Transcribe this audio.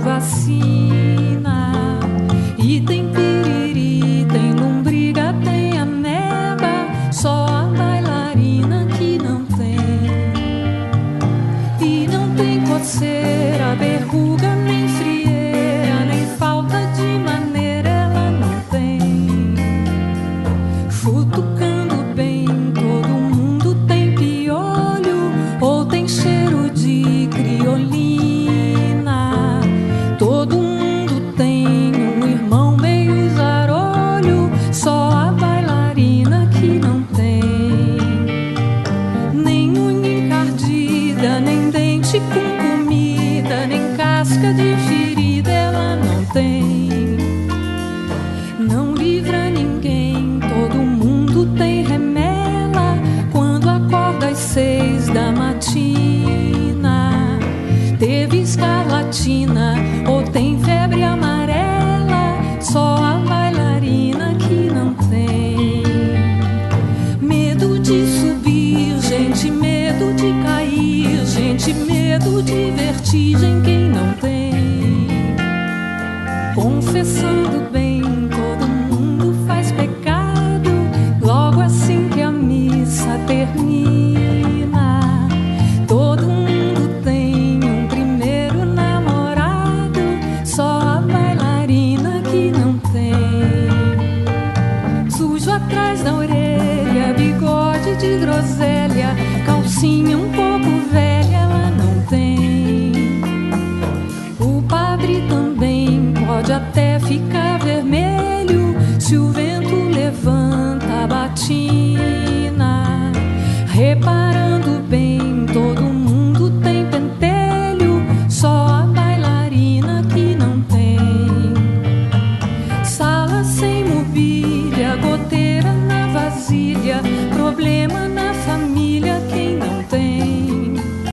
vacina. E tem piriri, tem lombriga, tem ameba, só a bailarina que não tem. E não tem coceira, verruga, nem frieira, nem falta de maneira ela não tem. Futucando bem, todo mundo tem piolho ou tem cheiro de criolina. Todo mundo tem um irmão meio zarolho, só a bailarina que não tem. Nem unha encardida, nem dente com comida, nem casca de ferida ela não tem. Não livra ninguém, todo mundo tem remela quando acorda às 6 da matina. Teve escarlatina ou tem febre amarela, só a bailarina que não tem. Medo de subir, gente, medo de cair, gente, medo de vertigem, quem não tem? Confessando bem, todo mundo faz pecado logo assim que a missa termina. Todo mundo tem um primeiro namorado, só a bailarina que não tem. Sujo atrás da orelha, bigode de groselha, calcinha um pouco velha ela não tem. O padre também pode até ficar vermelho se o vento levanta a batina.